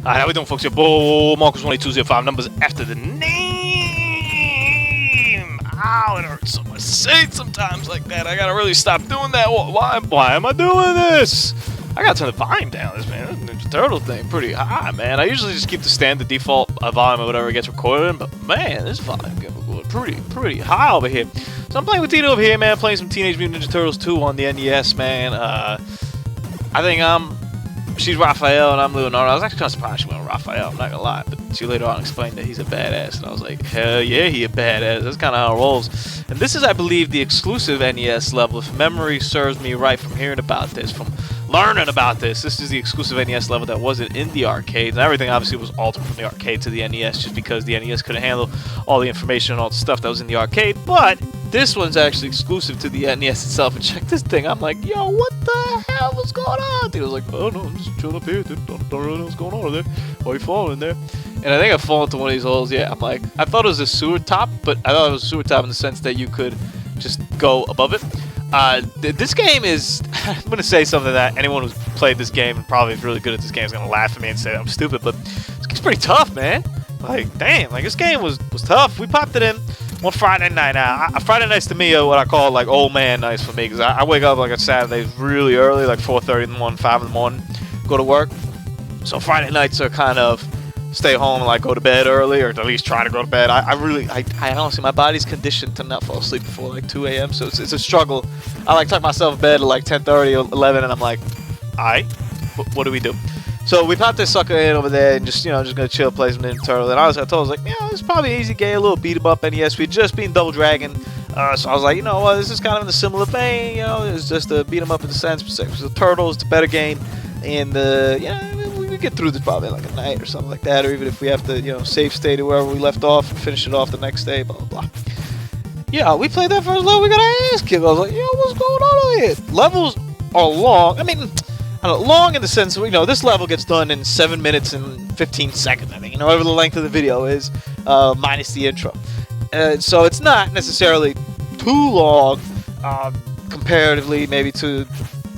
Alright, how we doing, folks? Here, Bo Marcus18205, numbers after the name. Ow, it hurts so much to say it sometimes like that. I gotta really stop doing that. Why am I doing this? I gotta turn the volume down. This man, this Ninja Turtle thing, pretty high, man. I usually just keep the standard default volume of whatever gets recorded, but man, this volume gets pretty high over here. So I'm playing with Tito over here, man. Playing some Teenage Mutant Ninja Turtles 2 on the NES, man. I think she's Raphael and I'm Leonardo. I was actually kind of surprised she went with Raphael, I'm not gonna lie. But she later on explained that he's a badass, and I was like, hell yeah, he a badass. That's kind of how it rolls. And this is, I believe, the exclusive NES level. If memory serves me right from hearing about this, from learning about this, this is the exclusive NES level that wasn't in the arcades. And everything obviously was altered from the arcade to the NES just because the NES couldn't handle all the information and all the stuff that was in the arcade. But this one's actually exclusive to the NES itself. And check this thing. I'm like, yo, what the hell is going on? He was like, oh no, I'm just chilling up here. Don't really know what's going on over there. Why are you falling in there? And I think I fall into one of these holes. Yeah, I'm like, I thought it was a sewer top, but I thought it was a sewer top in the sense that you could just go above it. This game is, I'm going to say something that anyone who's played this game and probably is really good at this game is going to laugh at me and say I'm stupid, but this game's pretty tough, man. Like, damn, like this game was tough. We popped it in one Friday night. Now, Friday nights to me are what I call like old man nights for me, because I wake up like on Saturdays really early, like 4:30 in the morning, 5 in the morning, go to work. So Friday nights are kind of stay home and like go to bed early, or at least try to go to bed. I honestly, my body's conditioned to not fall asleep before like 2 a.m. So it's a struggle. I like tuck myself in bed at like 10:30, 11, and I'm like, alright, what do we do? So we popped this sucker in over there and just gonna chill, play some Ninja Turtle. And honestly, I told us like, yeah, it's probably an easy game, a little beat 'em up NES. We'd just been Double Dragon, so I was like, you know what, this is kind of in a similar vein. You know, it's just a beat 'em up in the sense. The Turtles, the better game, and we get through this probably like a night or something like that, or even if we have to, save state or wherever we left off and finish it off the next day, blah, blah, blah. Yeah, we played that first level, we got our ass kicked. I was like, yo, what's going on over here? Levels are long. I mean, I don't know, long in the sense of, this level gets done in 7 minutes and 15 seconds, I think, whatever the length of the video is, minus the intro. So it's not necessarily too long, comparatively, maybe to...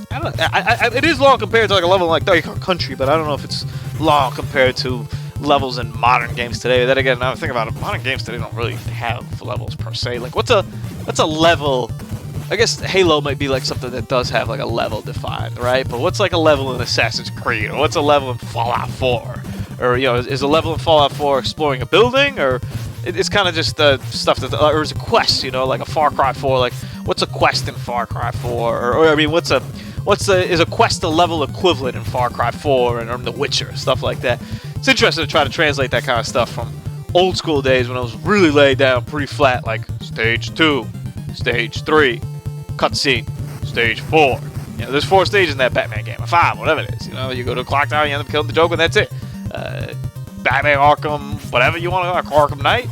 I don't know. It is long compared to like a level like Donkey Kong Country, but I don't know if it's long compared to levels in modern games today. Then again, now I think about it, modern games today don't really have levels per se. Like, what's a level? I guess Halo might be like something that does have like a level defined, right? But what's like a level in Assassin's Creed, or what's a level in Fallout 4, or is a level in Fallout 4 exploring a building, or it's kind of just stuff that, or is a quest, like a Far Cry 4? Like, what's a quest in Far Cry 4, or I mean, is a quest a level equivalent in Far Cry 4 and The Witcher, stuff like that. It's interesting to try to translate that kind of stuff from old school days when I was really laid down, pretty flat, like stage 2, stage 3, cutscene, stage 4. There's 4 stages in that Batman game, or 5, whatever it is. You go to a clock tower, you end up killing the Joker, and that's it. Batman, Arkham, whatever you want to call Arkham Knight.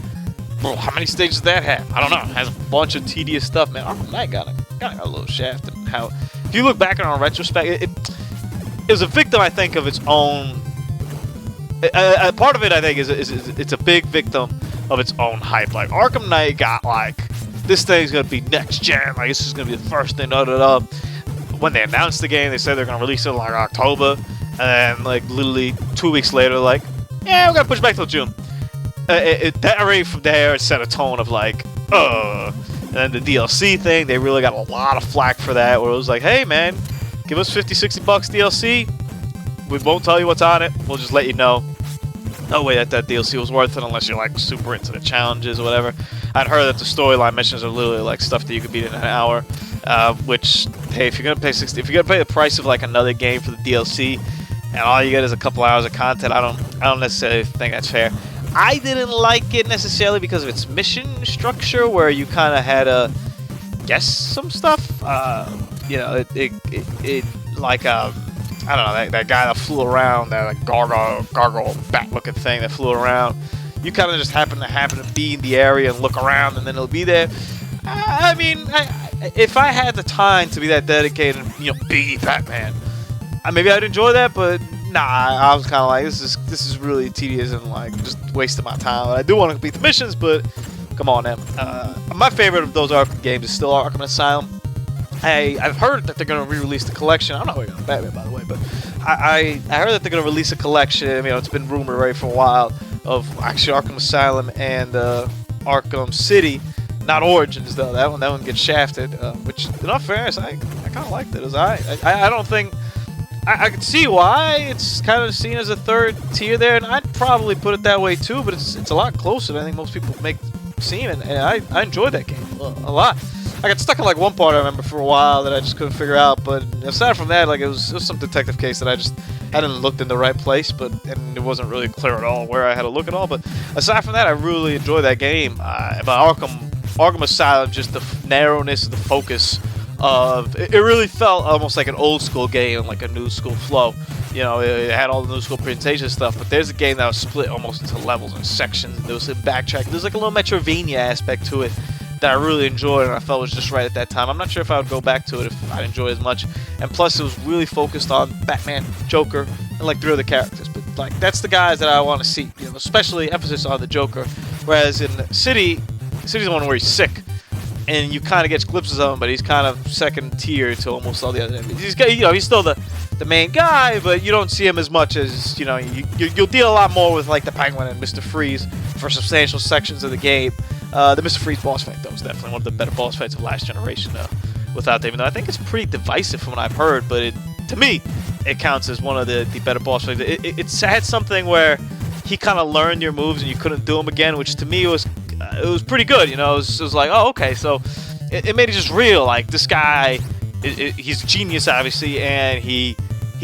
Bro, how many stages does that have? I don't know. It has a bunch of tedious stuff, man. Arkham Knight got a little shaft, and how... If you look back on retrospect, it was a victim, I think, of its own. Part of it, I think, is it's a big victim of its own hype. Like Arkham Knight got like, this thing's gonna be next gen. Like, this is gonna be the first thing. When they announced the game, they said they're gonna release it in like October, and then like literally 2 weeks later, like, yeah, we're gonna push back till June. That already from there, it set a tone of like, And then the DLC thing, they really got a lot of flack for that, where it was like, hey man, give us $50-$60 DLC, we won't tell you what's on it, we'll just let you know. No way that DLC was worth it unless you're like super into the challenges or whatever. I'd heard that the storyline missions are literally like stuff that you could beat in an hour, which, hey, if you're gonna pay the price of like another game for the DLC, and all you get is a couple hours of content, I don't necessarily think that's fair. I didn't like it necessarily because of its mission structure, where you kind of had to guess some stuff. It like I don't know, that guy that flew around, that like gargoyle bat-looking thing that flew around. You kind of just happen to be in the area and look around, and then it'll be there. I mean, if I had the time to be that dedicated, be Batman, maybe I'd enjoy that, but. Nah, I was kind of like, this is really tedious and like just wasting my time. I do want to complete the missions, but come on, man. My favorite of those Arkham games is still Arkham Asylum. I've heard that they're going to re-release the collection. I'm not waiting on Batman, by the way, but I heard that they're gonna release a collection. You know, it's been rumored right for a while of actually Arkham Asylum and Arkham City, not Origins though. That one gets shafted. Which, in all fairness, I kind of liked it. It was alright. I don't think I can see why it's kind of seen as a third tier there, and I'd probably put it that way too. But it's a lot closer than I think most people make it seem, and I enjoyed that game a lot. I got stuck in like one part I remember for a while that I just couldn't figure out, but aside from that, like it was some detective case that I just hadn't looked in the right place, and it wasn't really clear at all where I had to look at all. But aside from that, I really enjoyed that game. But Arkham Asylum, just the narrowness, the focus of it really felt almost like an old school game, like a new school flow. You know, it had all the new school presentation stuff, but there's a game that was split almost into levels and sections. There was some backtrack. There's like a little Metrovania aspect to it that I really enjoyed, and I felt was just right at that time. I'm not sure if I would go back to it if I'd enjoy it as much. And plus, it was really focused on Batman, Joker, and like 3 other characters. But like, that's the guys that I want to see. You know, especially emphasis on the Joker. Whereas in City's the one where he's sick, and you kind of get glimpses of him, but he's kind of second tier to almost all the other enemies. He's still the main guy, but you don't see him as much as, you know, you'll deal a lot more with like the Penguin and Mr. Freeze for substantial sections of the game. The Mr. Freeze boss fight, though, was definitely one of the better boss fights of last generation, though, without that. Even though I think it's pretty divisive from what I've heard, but to me, it counts as one of the better boss fights. It had something where he kind of learned your moves and you couldn't do them again, which to me was pretty good. You know, it was like, oh, okay, so it made it just real. Like, this guy, he's a genius, obviously, and he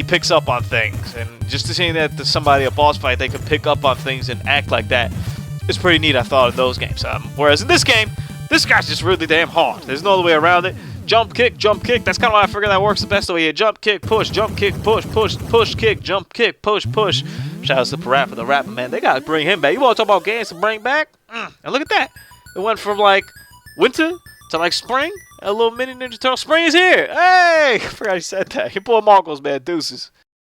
picks up on things. And just to see that to somebody, a boss fight, they could pick up on things and act like that, it's pretty neat, I thought, in those games. Whereas in this game, this guy's just really damn hard. There's no other way around it. Jump kick, jump kick. That's kind of why I figure that works the best way here. Jump kick, push, push, kick, jump kick, push. Shout out to Parappa, the rapper, man. They gotta bring him back. You want to talk about games to bring back? And look at that. It went from like winter to like spring. A little mini Ninja Turtle. Spring is here. Hey, I forgot he said that. Your boy Marcos, man. Deuces.